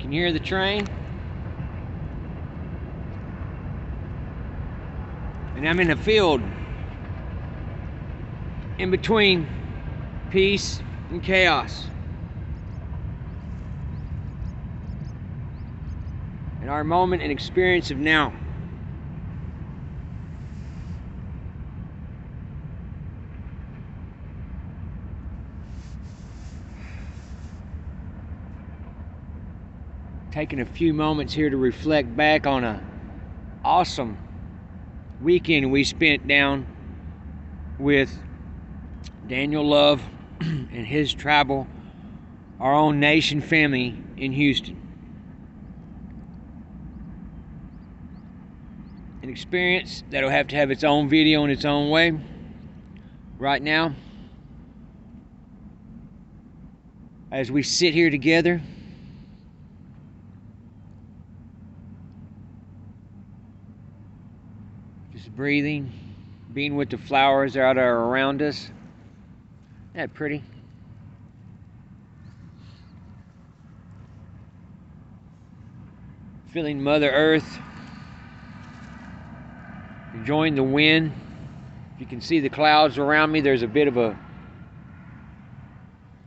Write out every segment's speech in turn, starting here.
Can you hear the train? And I'm in a field in between peace and chaos. In our moment and experience of now. Taking a few moments here to reflect back on a awesome weekend we spent down with Daniel Love and his tribal, our own nation family in Houston. An experience that'll have to have its own video in its own way. Right now, as we sit here together, just breathing, being with the flowers that are around us. Isn't that pretty? Feeling Mother Earth, enjoying the wind. If you can see the clouds around me, there's a bit of a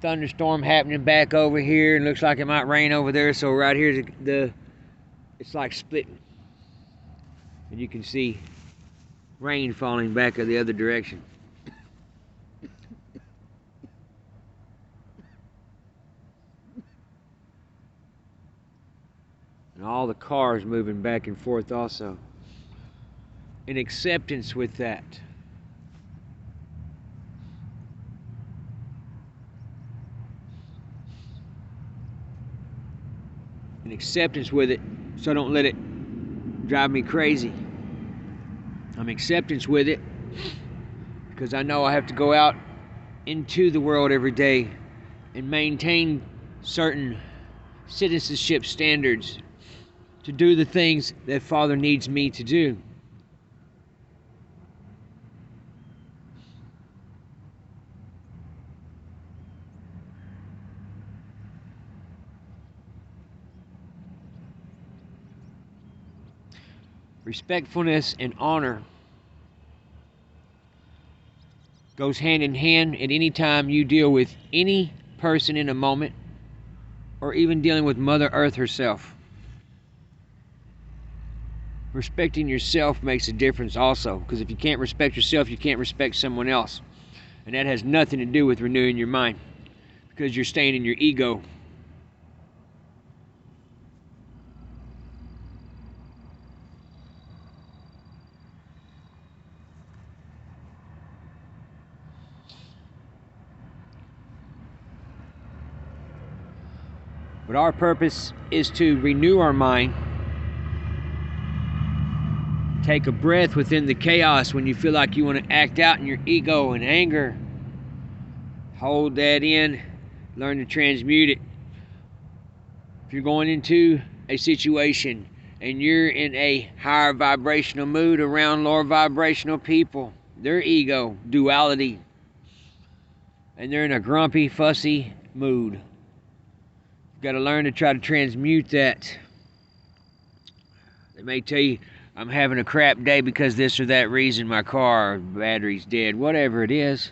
thunderstorm happening back over here, and looks like it might rain over there. So right here, it's like splitting, and you can see rain falling back the other direction. And all the cars moving back and forth also. In acceptance with that. In acceptance with it, so I don't let it drive me crazy. I'm acceptance with it because I know I have to go out into the world every day and maintain certain citizenship standards to do the things that Father needs me to do. Respectfulness and honor goes hand in hand at any time you deal with any person in a moment, or even dealing with Mother Earth herself. Respecting yourself makes a difference also, because if you can't respect yourself, you can't respect someone else. And that has nothing to do with renewing your mind, because you're staying in your ego. But our purpose is to renew our mind. Take a breath within the chaos when you feel like you want to act out in your ego and anger. Hold that in. Learn to transmute it. If you're going into a situation and you're in a higher vibrational mood around lower vibrational people, their ego, duality, and they're in a grumpy, fussy mood. You've got to learn to try to transmute that. They may tell you, I'm having a crap day because this or that reason, my car battery's dead, whatever it is.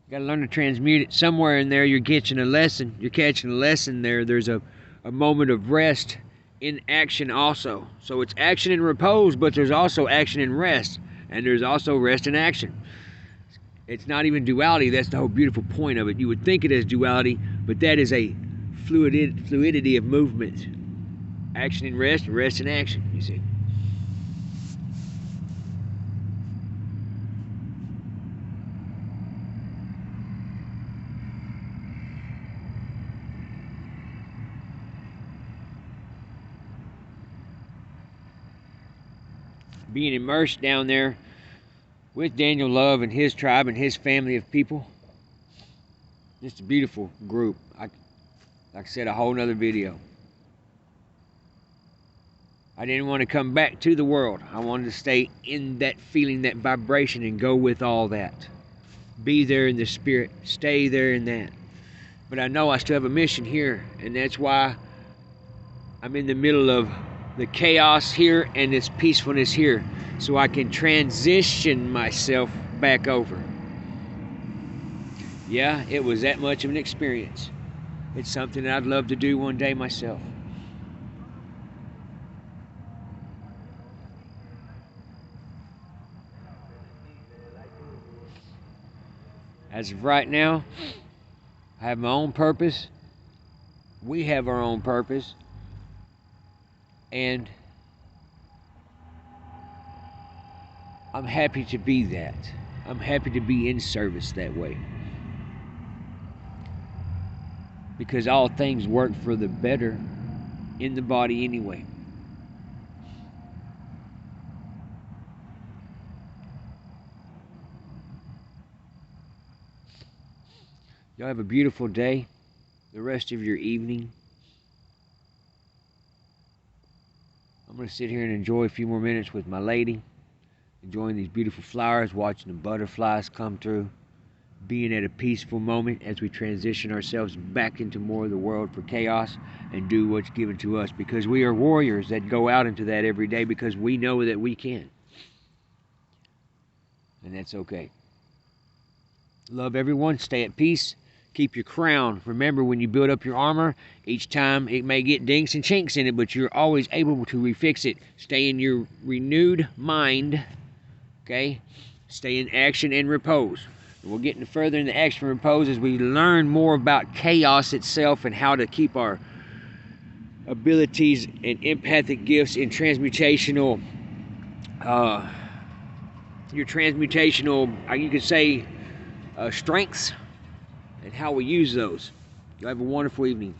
You got to learn to transmute it. Somewhere in there you're catching a lesson. You're catching a lesson there. There's a moment of rest in action also. So it's action and repose, but there's also action and rest. And there's also rest and action. It's not even duality. That's the whole beautiful point of it. You would think it is duality, but that is a fluidity of movement. Action and rest and action, you see. Being immersed down there with Daniel Love and his tribe and his family of people. Just a beautiful group. Like I said, a whole nother video. I didn't want to come back to the world. I wanted to stay in that feeling, that vibration, and go with all that. Be there in the spirit. Stay there in that. But I know I still have a mission here, and that's why I'm in the middle of the chaos here and this peacefulness here, so I can transition myself back over. Yeah, it was that much of an experience. It's something that I'd love to do one day myself. As of right now, I have my own purpose. We have our own purpose. And I'm happy to be that. I'm happy to be in service that way. Because all things work for the better in the body anyway. Y'all have a beautiful day, the rest of your evening. I'm going to sit here and enjoy a few more minutes with my lady, enjoying these beautiful flowers, watching the butterflies come through, being at a peaceful moment as we transition ourselves back into more of the world for chaos and do what's given to us, because we are warriors that go out into that every day because we know that we can. And that's okay. Love everyone. Stay at peace. Keep your crown. Remember, when you build up your armor, each time it may get dinks and chinks in it, but you're always able to refix it. Stay in your renewed mind, okay? Stay in action and repose. We'll get further into action and repose as we learn more about chaos itself and how to keep our abilities and empathic gifts in transmutational, your transmutational, you could say, strengths, and how we use those. You have a wonderful evening.